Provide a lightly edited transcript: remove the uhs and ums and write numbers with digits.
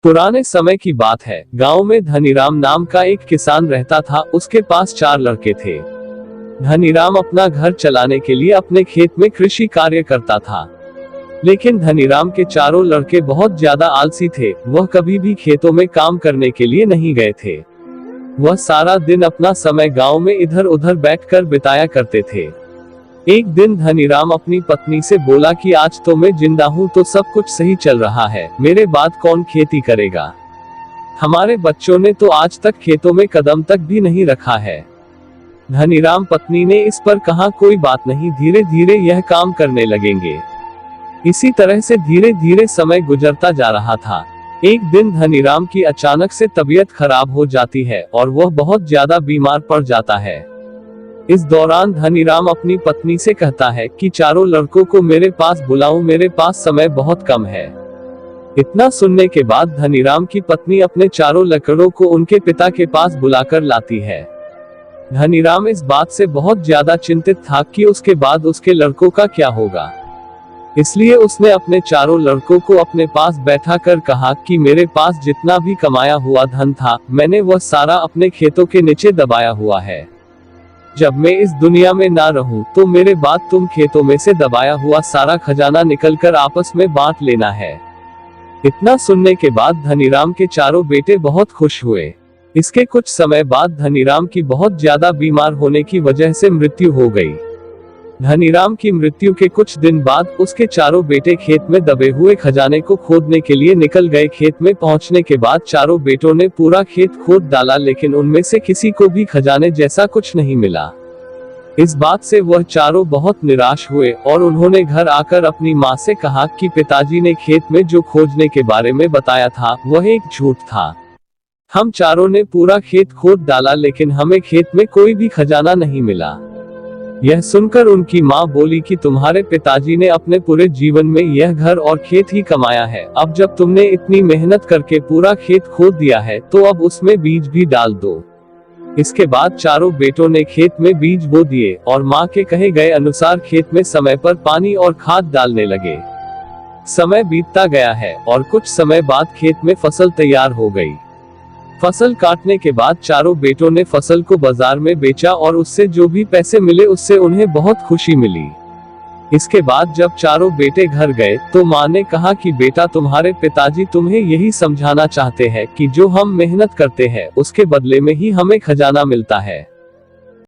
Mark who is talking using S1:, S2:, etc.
S1: पुराने समय की बात है। गांव में धनीराम नाम का एक किसान रहता था। उसके पास 4 लड़के थे। धनीराम अपना घर चलाने के लिए अपने खेत में कृषि कार्य करता था। लेकिन धनीराम के चारों लड़के बहुत ज्यादा आलसी थे। वह कभी भी खेतों में काम करने के लिए नहीं गए थे। वह सारा दिन अपना समय गांव में इधर उधर बैठकर बिताया करते थे। एक दिन धनीराम अपनी पत्नी से बोला कि आज तो मैं जिंदा हूँ तो सब कुछ सही चल रहा है, मेरे बाद कौन खेती करेगा। हमारे बच्चों ने तो आज तक खेतों में कदम तक भी नहीं रखा है। धनीराम पत्नी ने इस पर कहा, कोई बात नहीं, धीरे धीरे यह काम करने लगेंगे। इसी तरह से धीरे धीरे समय गुजरता जा रहा था। एक दिन धनीराम की अचानक से तबीयत खराब हो जाती है और वह बहुत ज्यादा बीमार पड़ जाता है। इस दौरान धनीराम अपनी पत्नी से कहता है कि चारों लड़कों को मेरे पास बुलाओ, मेरे पास समय बहुत कम है। इतना सुनने के बाद धनीराम की पत्नी अपने चारों लड़कों को उनके पिता के पास बुलाकर लाती है। धनीराम इस बात से बहुत ज्यादा चिंतित था कि उसके बाद उसके लड़कों का क्या होगा। इसलिए उसने अपने चारों लड़कों को अपने पास बैठा कर कहा कि मेरे पास जितना भी कमाया हुआ धन था, मैंने वह सारा अपने खेतों के नीचे दबाया हुआ है। जब मैं इस दुनिया में ना रहूं तो मेरे बाद तुम खेतों में से दबाया हुआ सारा खजाना निकलकर आपस में बांट लेना है। इतना सुनने के बाद धनीराम के चारों बेटे बहुत खुश हुए। इसके कुछ समय बाद धनीराम की बहुत ज्यादा बीमार होने की वजह से मृत्यु हो गई। धनीराम की मृत्यु के कुछ दिन बाद उसके चारों बेटे खेत में दबे हुए खजाने को खोदने के लिए निकल गए। खेत में पहुंचने के बाद चारों बेटों ने पूरा खेत खोद डाला, लेकिन उनमें से किसी को भी खजाने जैसा कुछ नहीं मिला। इस बात से वह चारों बहुत निराश हुए और उन्होंने घर आकर अपनी माँ से कहा कि पिताजी ने खेत में जो खोजने के बारे में बताया था वह एक झूठ था। हम चारों ने पूरा खेत खोद डाला, लेकिन हमें खेत में कोई भी खजाना नहीं मिला। यह सुनकर उनकी माँ बोली कि तुम्हारे पिताजी ने अपने पूरे जीवन में यह घर और खेत ही कमाया है। अब जब तुमने इतनी मेहनत करके पूरा खेत खोद दिया है तो अब उसमें बीज भी डाल दो। इसके बाद चारों बेटों ने खेत में बीज बो दिए और माँ के कहे गए अनुसार खेत में समय पर पानी और खाद डालने लगे। समय बीतता गया है और कुछ समय बाद खेत में फसल तैयार हो गई। फसल काटने के बाद चारों बेटों ने फसल को बाजार में बेचा और उससे जो भी पैसे मिले उससे उन्हें बहुत खुशी मिली। इसके बाद जब चारों बेटे घर गए तो माँ ने कहा कि बेटा, तुम्हारे पिताजी तुम्हें यही समझाना चाहते हैं कि जो हम मेहनत करते हैं उसके बदले में ही हमें खजाना मिलता है।